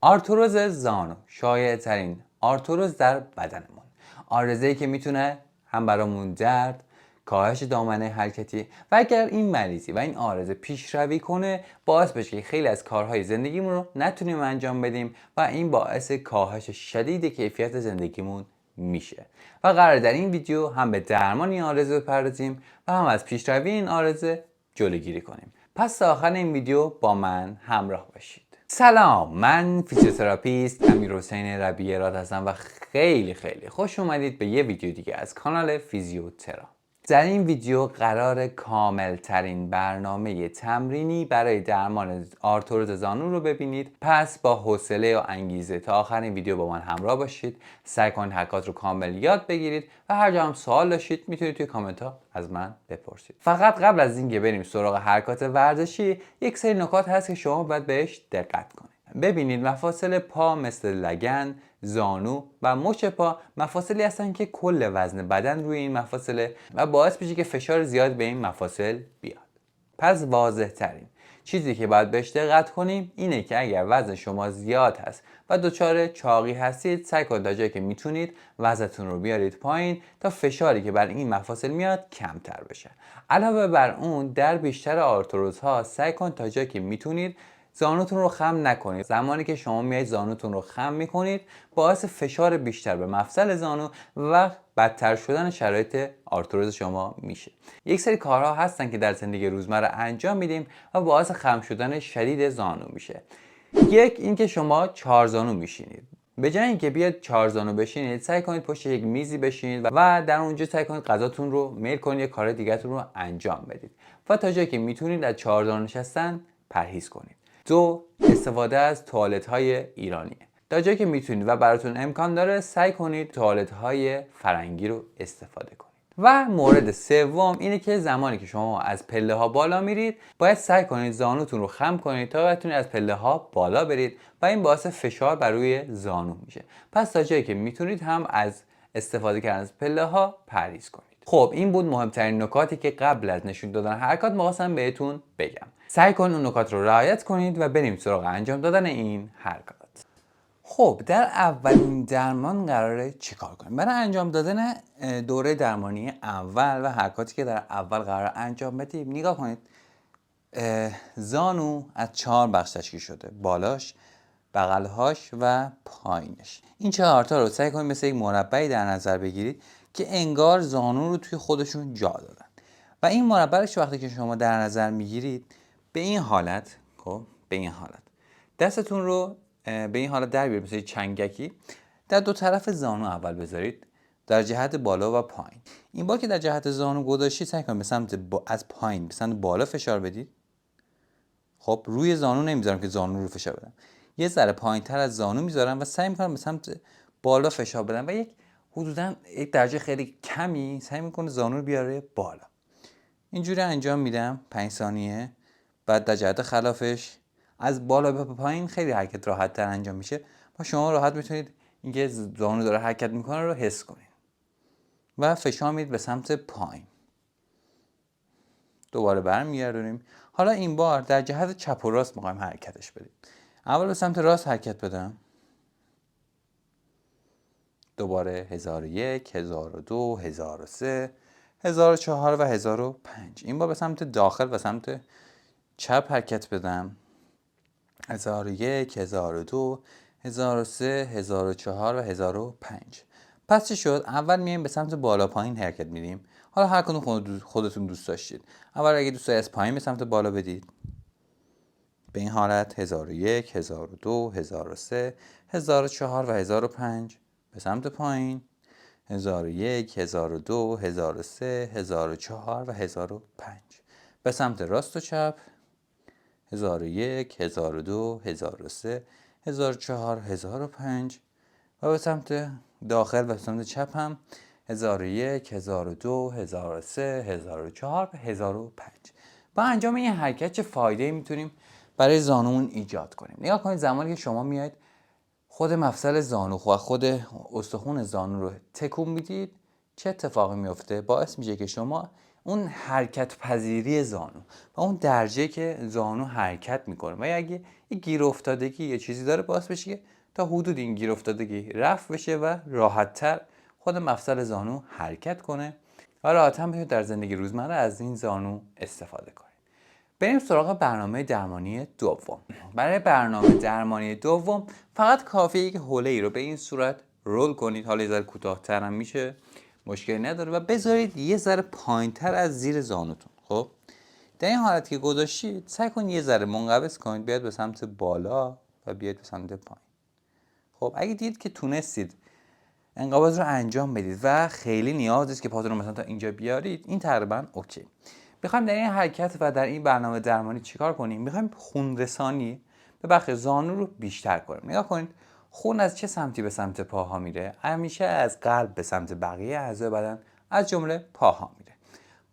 آرتروز زانو شایع ترین آرتروز در بدنمون، آرزه‌ای که میتونه هم برامون درد، کاهش دامنه حرکتی و اگر این مریضی و این آرزه پیشروی کنه باعث بشه که خیلی از کارهای زندگیمون رو نتونیم انجام بدیم و این باعث کاهش شدید کیفیت زندگیمون میشه. و قرار در این ویدیو هم به درمان این آرزه بپردازیم و هم از پیشروی این آرزه جلوگیری کنیم. پس تا آخر این ویدیو با من همراه باشید. سلام، من فیزیوتراپیست امیرحسین ربیعی اراد هستم و خیلی خوش اومدید به یه ویدیو دیگه از کانال فیزیوترا. در این ویدیو قرار کامل ترین برنامه تمرینی برای درمان آرتروز زانو رو ببینید. پس با حوصله و انگیزه تا آخر این ویدیو با من همراه باشید، سعی کنید حرکات رو کامل یاد بگیرید و هر جا هم سوال داشتید میتونید توی کامنت ها از من بپرسید. فقط قبل از اینکه بریم سراغ حرکات ورزشی، یک سری نکات هست که شما باید بهش دقت کنید. ببینید مفاصل پا مثل لگن، زانو و مچ پا مفاصلی هستن که کل وزن بدن روی این مفاصله و باعث میشه که فشار زیاد به این مفاصل بیاد. پس واضح ترین چیزی که باید بهش دقت کنیم اینه که اگر وزن شما زیاد هست و دچار چاقی هستید، سعی کنید تا جایی که میتونید وزنتون رو بیارید پایین تا فشاری که بر این مفاصل میاد کمتر بشه. علاوه بر اون در بیشتر آرتروزها سعی کنید تا جایی که میتونید زانوتون رو خم نکنید. زمانی که شما میایید زانوتون رو خم میکنید باعث فشار بیشتر به مفصل زانو و بدتر شدن شرایط آرتروز شما میشه. یک سری کارها هستن که در زندگی روزمره انجام میدیم و باعث خم شدن شدید زانو میشه. یک، اینکه شما چهار زانو میشینید. به جای اینکه بیاد چهار زانو بشینید، سعی کنید پشت یک میزی بشینید و در اونجا سعی کنید غذاتون رو میل کنید یا کار دیگه‌تون رو انجام بدید و تا جایی که میتونید از چهار زانو نشستن پرهیز کنید. دو، استفاده از توالت های ایرانیه. تا جایی که میتونید و براتون امکان داره سعی کنید توالت های فرنگی رو استفاده کنید. و مورد سوم اینه که زمانی که شما از پله ها بالا میرید باید سعی کنید زانوتون رو خم کنید تا بتونید از پله ها بالا برید و این باعث فشار بر روی زانو میشه. پس تا جایی که میتونید هم از استفاده کردن از پله ها پرهیز کنید. خب این بود مهمترین نکاتی که قبل از نشون دادن حرکات می‌خواستم بهتون بگم. سعی کنید اون نکات رو رعایت کنید و بریم سراغ انجام دادن این حرکات. خب در اولین درمان قراره چیکار کنیم؟ برای انجام دادن دوره درمانی اول و حرکاتی که در اول قرار انجام بدیم، نگاه کنید زانو از 4 بخش تشکیل شده: بالاش، بغلهاش و پایینش. این 4 تا رو سعی کنید مثل یک مربعی در نظر بگیرید که انگار زانو رو توی خودشون جا دادن و این مربع رو وقتی که شما در نظر میگیرید به این حالت، خب به این حالت دستتون رو به این حالت در بیارید، مثل چنگکی در دو طرف زانو اول بذارید در جهت بالا و پایین. این بار که در جهت زانو گذاشتید سعی کنید به سمت از پایین به سمت بالا فشار بدید. خب روی زانو نمیذارم که زانو رو فشار بدم، یه ذره پایین‌تر از زانو میذارم و سعی میکنم به سمت بالا فشار بدم و یک حدوداً یک درجه خیلی کمی سعی میکنه زانو رو بیاره بالا. اینجوری انجام میدم 5 ثانیه. بعد در جهت خلافش از بالا به پایین خیلی حرکت راحت تر انجام میشه و شما راحت میتونید اینکه زانو داره حرکت میکنه رو حس کنید و فشار میدید به سمت پایین. دوباره برمیگردونیم. حالا این بار در جهت چپ و راست میخوایم حرکتش بدیم. اول به سمت راست حرکت بدم، دوباره 1001 1002 1003 1004 و 1005. این بار به سمت داخل و سمت چپ حرکت بدم، 1001 1002 1003 1004 و 1005. پس چی شد؟ اول میایم به سمت بالا پایین حرکت میدیم. حالا هر کدوم خودتون دوست داشتید. اول اگه دوست دارید از پایین به سمت بالا بدید، به این حالت 1001 1002 1003 1004 و 1005. به سمت پایین 1001 1002 1003 1004 و 1005. به سمت راست و چپ 1001 1002 1003 1004 1005 و به سمت داخل و به سمت چپ هم 1001 1002 1003 1004 و 1005. با انجام این حرکت چه فایده‌ای میتونیم برای زانومون ایجاد کنیم؟ نگاه کنید زمانی که شما میاید خود مفصل زانو و خود استخوان زانو رو تکون میدید چه اتفاقی میفته؟ باعث میشه که شما اون حرکت پذیری زانو و اون درجه که زانو حرکت میکنه و اگه این گیر افتادگی یه چیزی داره باعث بشه که تا حدود این گیر افتادگی رفع بشه و راحت‌تر خود مفصل زانو حرکت کنه و راحت‌تر بتونید در زندگی روزمره از این زانو استفاده کنید. بریم سراغ برنامه درمانی دوم. برای برنامه درمانی دوم فقط کافیه که حوله رو به این صورت رول کنید. حالا یه ذره کوتاه‌تر هم میشه، مشکلی نداره، و بذارید یه ذره پایین‌تر از زیر زانوتون. خب در این حالت که گذاشتید سعی کنید یه ذره منقبض کنید، بیاد به سمت بالا و بیاد به سمت پایین. خب اگه دید که تونستید انقباض رو انجام بدید و خیلی نیاز نیست که پاتون رو مثلا تا اینجا بیارید، این تقریبا اوکی. میخوایم در این حرکت و در این برنامه درمانی چیکار کنیم؟ میخوایم خون رسانی به بخش زانو رو بیشتر کنیم. نگاه کنید خون از چه سمتی به سمت پاها میره؟ همیشه از قلب به سمت بقیه اعضای بدن از جمله پاها میره.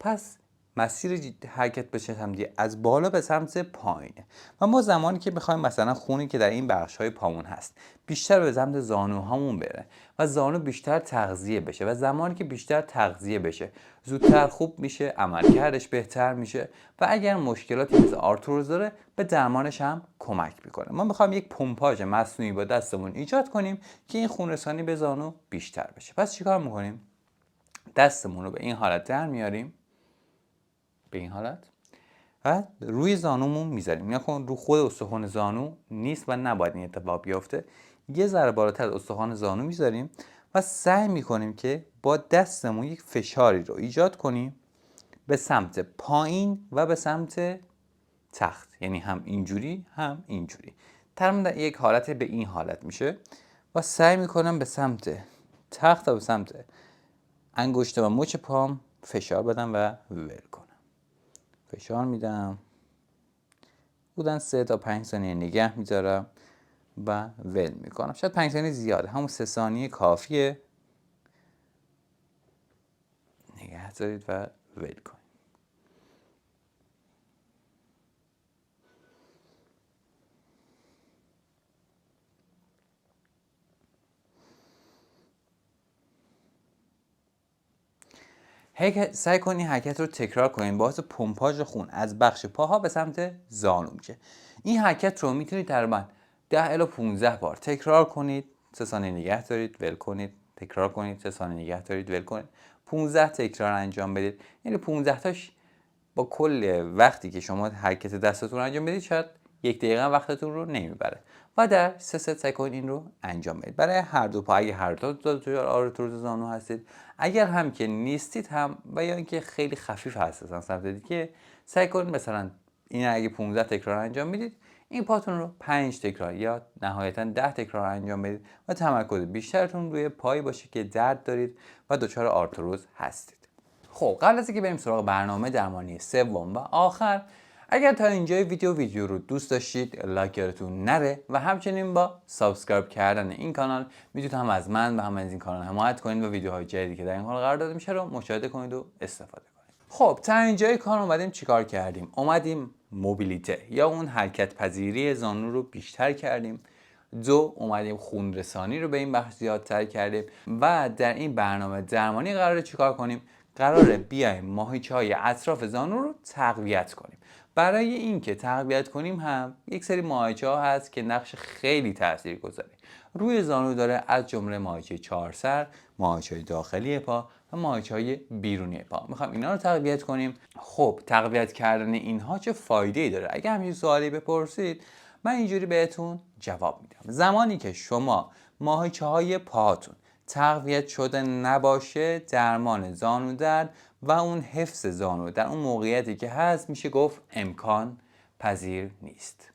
پس مسیر حرکت به چه سمتی؟ از بالا به سمت پایینه. و ما زمانی که میخوایم مثلا خونی که در این بخش‌های پامون هست بیشتر به سمت زانوهامون بره و زانو بیشتر تغذیه بشه، و زمانی که بیشتر تغذیه بشه زودتر خوب میشه، عملکردش بهتر میشه و اگر مشکلاتی مثل آرتروز داره به درمانش هم کمک میکنه. ما میخوایم یک پمپاژ مصنوعی با دستمون ایجاد کنیم که این خون رسانی به زانو بیشتر بشه. پس چیکار میکنیم؟ دستمون رو به این حالت در میاریم، به این حالت، و روی زانومون میذاریم. نکن رو خود استخوان زانو نیست و نباید این اتفاق بیفته. یه ذره بالاتر از استخوان زانو میذاریم و سعی میکنیم که با دستمون یک فشاری رو ایجاد کنیم به سمت پایین و به سمت تخت، یعنی هم اینجوری هم اینجوری. در یک حالت به این حالت میشه و سعی میکنم به سمت تخت و به سمت انگشت و مچ پام فشار بدم و ول کنم. فشار میدم، بودن 3 تا 5 ثانیه نگه میذارم و ول میکنم. شاید 5 ثانیه زیاده، همون 3 ثانیه کافیه. نگه دارید و ول کنید. سعی کنید حرکت رو تکرار کنید، باعث پمپاژ خون از بخش پاها به سمت زانو میشه. این حرکت رو میتونید تقریبا 10 الی 15 بار تکرار کنید. 3 ثانیه نگه دارید، ول کنید، تکرار کنید، 3 ثانیه نگه دارید، ول کنید. 15 تکرار انجام بدید. یعنی 15 تاش با کل وقتی که شما حرکت دستتون رو انجام بدید شاید 1 دقیقه وقتتون رو نمیبره و در 3 ست سعی کنید این رو انجام بدید. برای هر دو پا، اگه هر دو توی آرتروز زانو هستید، اگر هم که نیستید هم و یا اینکه خیلی خفیف هستن سمت دیگه، سعی کنید مثلا این اگه 15 تکرار انجام میدید این پاتون رو 5 تکرار یا نهایتا 10 تکرار انجام بدید و تمرکز بیشترتون روی پایی باشه که درد دارید و دچار آرتروز هستید. خب قبل از اینکه بریم سراغ برنامه درمانی سوم و آخر، اگر تا اینجای ویدیو رو دوست داشتید لایک یادتون نره و همچنین با سابسکرایب کردن این کانال میتونید هم از من و هم از این کانال حمایت کنید و ویدیوهای جدیدی که در این حال قرار داده میشه رو مشاهده کنید و استفاده کنید. خب تا اینجای کار اومدیم چیکار کردیم؟ اومدیم موبیلیته یا اون حرکت پذیری زانو رو بیشتر کردیم. 2 اومدیم خون رسانی رو به این بخش زیادتر کردیم و در این برنامه درمانی قراره چیکار کنیم؟ قراره بیایم ماهیچه‌های اطراف زانو رو تقویت کنیم. برای اینکه تقویت کنیم هم یک سری ماهیچه‌ها هست که نقش خیلی تاثیرگذاری روی زانو داره، از جمله ماهیچه 4 سر، ماهیچه داخلی پا و ماهیچه‌های بیرونی پا. میخوام اینا رو تقویت کنیم. خب تقویت کردن اینها چه فایده‌ای داره؟ اگه همین سوالی بپرسید من اینجوری بهتون جواب میدم. زمانی که شما ماهیچه‌های پاتون تقویت شده نباشه، درمان زانو درد و اون حفظ زانو در اون موقعیتی که هست میشه گفت امکان پذیر نیست.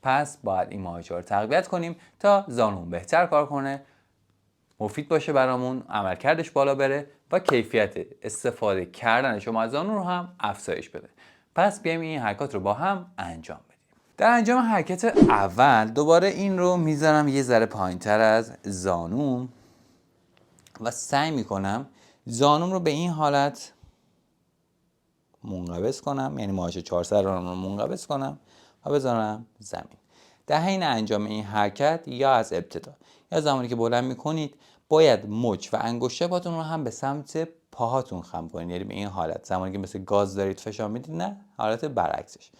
پس باید این ماهیچه‌ها رو تقویت کنیم تا زانومون بهتر کار کنه، مفید باشه برامون، عملکردش بالا بره و کیفیت استفاده کردن شما از زانو رو هم افزایش بده. پس بیایم این حرکات رو با هم انجام بدیم. در انجام حرکت اول دوباره این رو میذارم یه ذره پایین‌تر از زانوم و سعی میکنم زانوم رو به این حالت منقبض کنم، یعنی ماهیچه 4 سر رو منقبض کنم و بذارم زمین. در حین انجام این حرکت یا از ابتدا یا زمانی که بلند میکنید باید مچ و انگشت پاتون رو هم به سمت پاهاتون خم کنید، یعنی به این حالت. زمانی که مثل گاز دارید فشار میدید، نه، حالت برعکسش.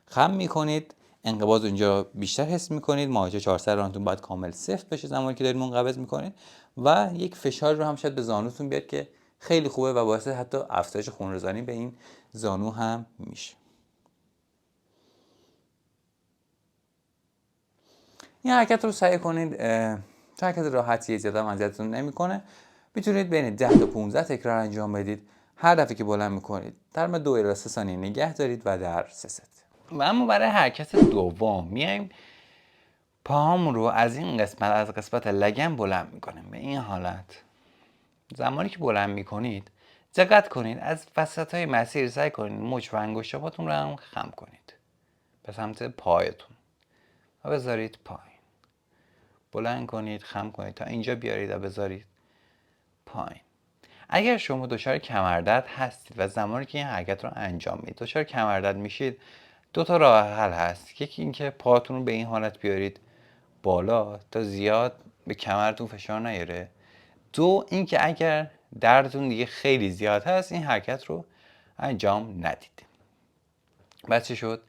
خم میکنید انقباض اینجا بیشتر حس میکنید. ماهیچه 400 رانتون باید کامل صفر بشه زمانی که دارید منقبض میکنید و یک فشار رو هم شاید به زانوتون بیاد که خیلی خوبه و باعث حتی افزایش خونریزی به این زانو هم میشه. این حرکت رو سعی کنید حرکت راحتیه، زیاد هم اذیتتون نمیکنه. میتونید بین 10 تا 15 تکرار انجام بدید. هر دفعه که بلند میکنید در مدت 2 الی 3 ثانیه نگه دارید و در 3 ست. و اما برای حرکت دوم میایم پاهامون رو از این قسمت، از قسمت لگن بلند میکنیم به این حالت. زمانی که بلند میکنید دقت کنید از وسطای مسیر سعی کنید مچ و انگشتاتون رو هم خم کنید به سمت پایتون و بذارید پایین. بلند کنید، خم کنید تا اینجا بیارید و بذارید پایین. اگر شما دچار کمردرد هستید و زمانی که این حرکت رو انجام میدید دچار کمردرد میشید، 2 تا راه حل هست. یکی اینکه پاتون رو به این حالت بیارید بالا تا زیاد به کمرتون فشار نیاره. 2 اینکه اگر دردتون دیگه خیلی زیاد هست این حرکت رو انجام ندید. بس چه شد؟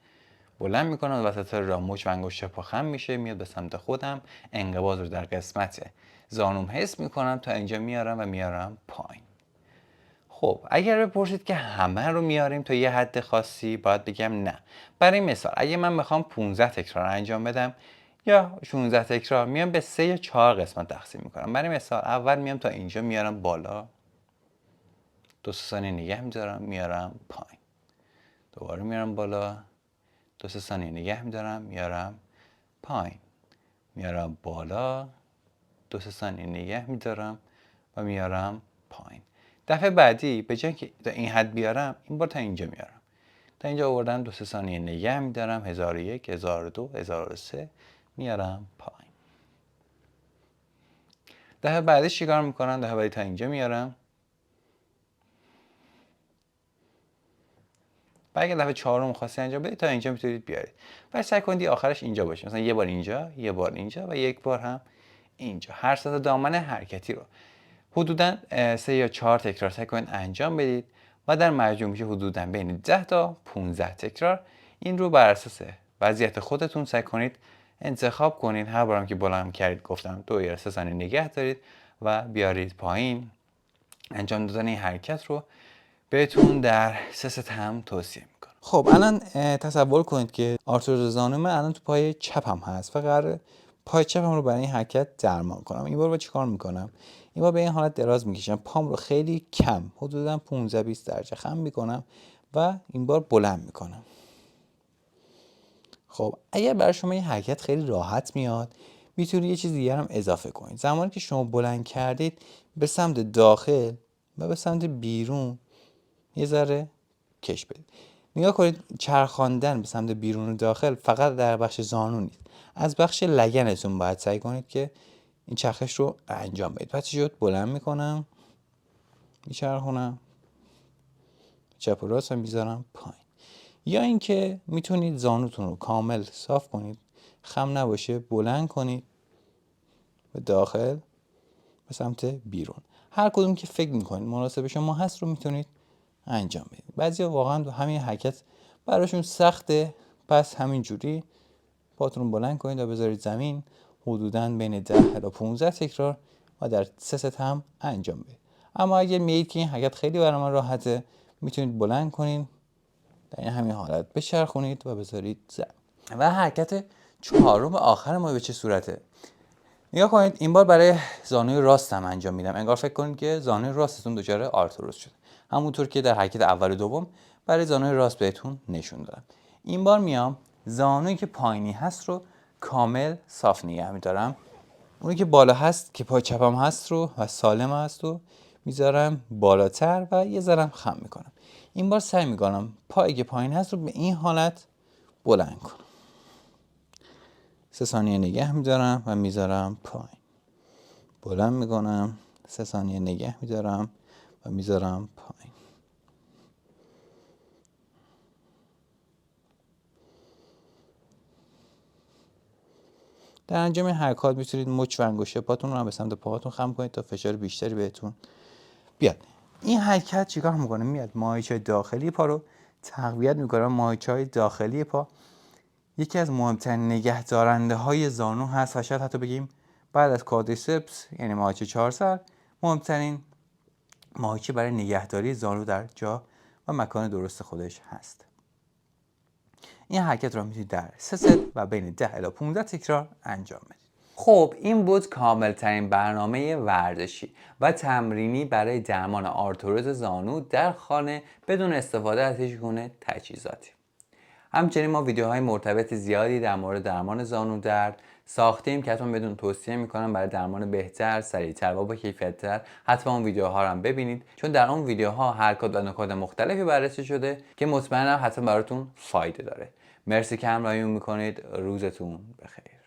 بلند میکنم وسط راه، مچ و انگشت پا خم میشه، میاد به سمت خودم، انقباض رو در قسمت زانوم حس میکنم تا اینجا میارم و میارم پایین. خب اگر بپرسید که همه رو میاریم تا یه حد خاصی، باید بگم نه. برای مثال اگه من میخوام 15 تکرار انجام بدم یا 16 تکرار، میام به 3 یا 4 قسمت تقسیم میکنم. برای مثال اول میام تا اینجا میارم بالا، 2 ثانیه نگه میذارم میارم پایین، دوباره میارم بالا، 2 ثانیه نگه میدارم میارم پایین، میارم بالا، 2 ثانیه نگه میدارم و میارم پایین. دفعه بعدی به جای که تا این حد بیارم این بار تا اینجا میارم، تا اینجا آوردم، 2 ثانیه نگه میدارم، 1001 1002 1003 میارم پایین. دفعه بعدی چیکار میکنم؟ دفعه بعدی تا اینجا میارم. و اگه دفعه چهارم خواستی انجام بدید تا اینجا میتونید بیارید. و سعی کنید آخرش اینجا باشه، مثلا یه بار اینجا، یه بار اینجا و یک بار هم اینجا. هر سه دامن حرکتی رو حدوداً 3 یا 4 تکرار سعی کنید انجام بدید و در مجموع میشه حدوداً بین 10 تا 15 تکرار. این رو بر اساس وضعیت خودتون سعی کنید انتخاب کنید. هر بارم که بلند کردید گفتم 2 یا 3 ثانیه نگه دارید و بیارید پایین. انجام دادن این حرکت رو بهتون در 3 ست هم توصیه میکنم. خب الان تصور کنید که آرتروز زانو من الان تو پای چپم هست و قراره پای چپم رو برای این حرکت درمان کنم. این بار با چیکار میکنم؟ این بار به این حالت دراز میکشم، پام رو خیلی کم حدودا 15 20 درجه خم میکنم و این بار بلند میکنم. خب اگر برای شما این حرکت خیلی راحت میاد میتونید یه چیز دیگه هم اضافه کنید. زمانی که شما بلند کردید به سمت داخل و به سمت بیرون یه ذره کش بدید. نگاه کنید چرخاندن به سمت بیرون و داخل فقط در بخش زانو نیست، از بخش لگنتون باید سعی کنید که این چرخش رو انجام بدید. پس شد بلند میکنم، میچرخونم، چپ و راست هم میذارم پایین. یا اینکه میتونید زانوتون رو کامل صاف کنید، خم نباشه، بلند کنید به داخل به سمت بیرون. هر کدوم که فکر میکنید مناسب شما هست رو میتونید انجام بدید. بعضیا واقعا همین حرکت براشون سخته، پس همین جوری پاتون رو بلند کنید و بذارید زمین حدوداً بین 10 تا 15 تکرار و در 3 ست هم انجام بدید. اما اگر میگید که این حرکت خیلی برای من راحته، میتونید بلند کنید در این همین حالت بچرخونید و بذارید زمین. و حرکت چهارم آخر ما به چه صورته؟ نگاه کنید این بار برای زانوی راستم انجام میدم. انگار فکر کنید که زانوی راستتون دچار آرتروز شده، همونطور که در حرکت اول و دوم برای زانوی راست بهتون نشون دادم. این بار میام زانویی که پایینی هست رو کامل صاف نگه میدارم، اونی که بالا هست که پای چپم هست رو و سالم هست رو میذارم بالاتر و یه ذرم خم میکنم. این بار سعی میکنم پایی که پایین هست رو به این حالت بلند کنم. 3 ثانیه نگه میدارم و میذارم پایین، بلند میکنم، 3 ثانیه نگه میدارم و میذارم پایین. در انجام این حرکات میتونید مچ و انگشت پاتون رو هم به سمت پاهاتون خم کنید تا فشار بیشتری بهتون بیاد. این حرکت چیکار میکنه؟ میاد ماهیچه داخلی پا رو تقویت میکنه. ماهیچه‌های داخلی پا یکی از مهمترین نگهدارنده های زانو هست و شاید حتی بگیم بعد از کوادریسپس یعنی ماهیچه 4 سر مهمترین ماهیچه برای نگهداری زانو در جا و مکان درست خودش هست. این حرکت را میتونید در 3 ست و بین 10 الی 15 تکرار انجام بدید. خب این بود کامل ترین برنامه ورزشی و تمرینی برای درمان آرتروز زانو در خانه بدون استفاده از هیچ گونه تجهیزاتی. همچنین ما ویدیوهای مرتبط زیادی در مورد درمان زانو درد ساختیم که حتما بدون توصیه میکنم برای درمان بهتر، سریعتر و با کیفیت‌تر حتما اون ویدیوها رو هم ببینید، چون در اون ویدیوها حرکات و نکات مختلفی بررسی شده که مطمئنم حتما براتون فایده داره. مرسی که همراهی میکنید. روزتون بخیر.